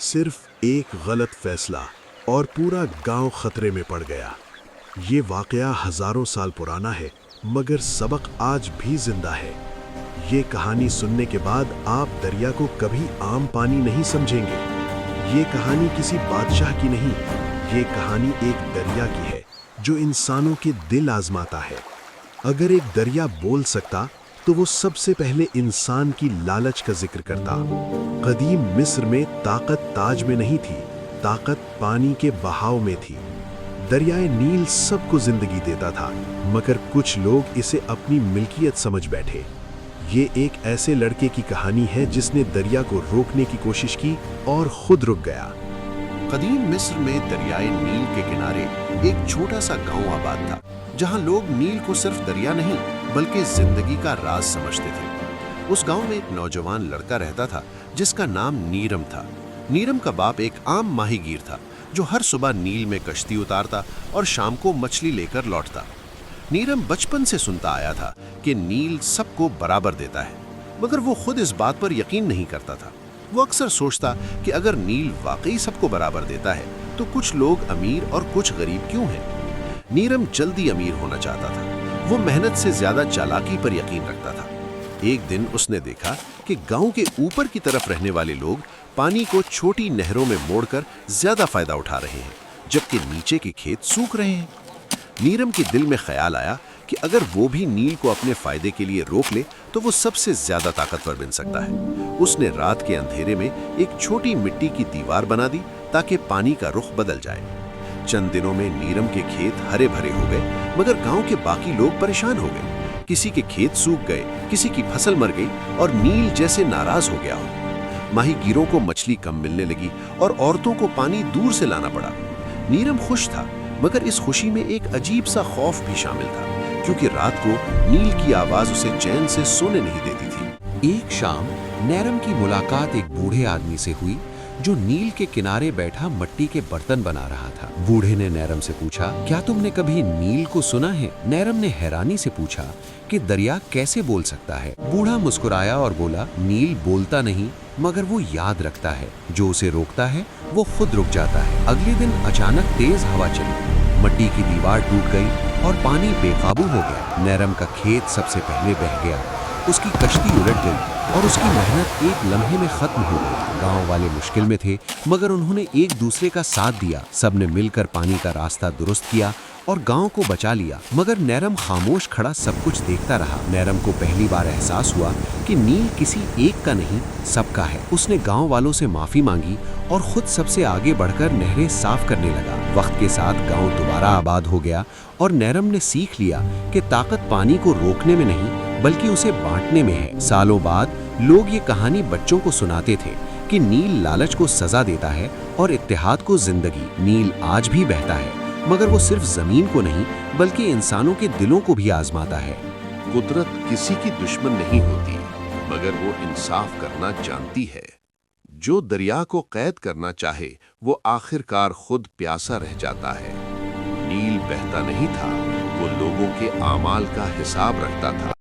सिर्फ एक गलत फैसला और पूरा गांव खतरे में पड़ गया। ये वाकया हजारों साल पुराना है, मगर सबक आज भी जिंदा है। ये कहानी सुनने के बाद आप दरिया को कभी आम पानी नहीं समझेंगे। ये कहानी किसी बादशाह की नहीं, ये कहानी एक दरिया की है जो इंसानों के दिल आजमाता है। अगर एक दरिया बोल सकता तो वो सबसे पहले इंसान की लालच का जिक्र करता। कदीम मिस्र में ताकत ताज में नहीं थी, ताकत पानी के बहाव में थी। दरियाए नील सबको जिंदगी देता था, मगर कुछ लोग इसे अपनी मिल्कियत समझ बैठे। ये एक ऐसे लड़के की कहानी है जिसने दरिया को रोकने की कोशिश की और खुद रुक गया। कदीम मिस्र में दरियाए नील के किनारे एक छोटा सा गांव आबाद था, जहां लोग नील को सिर्फ दरिया नहीं बल्कि जिंदगी का राज समझते थे। उस गांव में एक नौजवान लड़का रहता था जिसका नाम नीरम था। नीरम का बाप एक आम माहीगीर था जो हर सुबह नील में कश्ती उतारता और शाम को मछली लेकर लौटता। नीरम बचपन से सुनता आया था कि नील सबको बराबर देता है, मगर वो खुद इस बात पर यकीन नहीं करता था। वो अक्सर सोचता कि अगर नील वाकई सबको बराबर देता है तो कुछ लोग अमीर और कुछ गरीब क्यों हैं? नीरम जल्दी अमीर होना चाहता था। वो मेहनत से ज्यादा चालाकी पर यकीन रखता था। एक दिन उसने देखा कि गांव के ऊपर की तरफ रहने वाले लोग पानी को छोटी नहरों में मोड़कर ज्यादा फायदा उठा रहे हैं, जबकि नीचे के खेत सूख रहे हैं। नीरम के दिल में ख्याल आया कि अगर वो भी नील को अपने फायदे के लिए रोक ले तो वो सबसे ज्यादा ताकतवर बन सकता है। उसने रात के अंधेरे में एक छोटी मिट्टी की दीवार बना दी ताकि पानी का रुख बदल जाए। चंद दिनों में नीरम के खेत हरे भरे हो गए, मगर गांव के बाकी लोग परेशान हो गए। किसी के खेत सूख गए, किसी की फसल मर गई और नील जैसे नाराज हो गया हो। माहीगीरों को मछली कम मिलने लगी और औरतों को पानी दूर से लाना पड़ा। नीरम खुश था, मगर इस खुशी में एक अजीब सा खौफ भी शामिल था, क्योंकि रात को नील की आवाज उसे चैन से सोने नहीं देती थी। एक शाम नैरम की मुलाकात एक बूढ़े आदमी से हुई जो नील के किनारे बैठा मिट्टी के बर्तन बना रहा था। बूढ़े ने नैरम से पूछा, क्या तुमने कभी नील को सुना है? नैरम ने हैरानी से पूछा कि दरिया कैसे बोल सकता है? बूढ़ा मुस्कुराया और बोला, नील बोलता नहीं, मगर वो याद रखता है। जो उसे रोकता है वो खुद रुक जाता है। अगले दिन अचानक तेज हवा चली, मिट्टी की दीवार टूट गई और पानी बेकाबू हो गया। नैरम का खेत सबसे पहले बह गया, उसकी कश्ती उलट गई और उसकी मेहनत एक लम्हे में खत्म हो गई। गांव वाले मुश्किल में थे, मगर उन्होंने एक दूसरे का साथ दिया। सबने मिलकर पानी का रास्ता दुरुस्त किया और गांव को बचा लिया। मगर नैरम खामोश खड़ा सब कुछ देखता रहा। नैरम को पहली बार एहसास हुआ कि नील किसी एक का नहीं, सबका है। उसने गांव वालों से माफी मांगी और खुद सबसे आगे बढ़कर नहरें साफ करने लगा। वक्त के साथ गांव दोबारा आबाद हो गया और नैरम ने सीख लिया कि ताकत पानी को रोकने में नहीं बल्कि उसे बांटने में है। सालों बाद लोग ये कहानी बच्चों को सुनाते थे कि नील लालच को सजा देता है और इत्तेहाद को जिंदगी। नील आज भी बहता है, मगर वो सिर्फ जमीन को नहीं बल्कि इंसानों के दिलों को भी आजमाता है। कुदरत किसी की दुश्मन नहीं होती, मगर वो इंसाफ करना जानती है। जो दरिया को कैद करना चाहे वो आखिरकार खुद प्यासा रह जाता है। नील बहता नहीं था, वो लोगों के आमाल का हिसाब रखता था।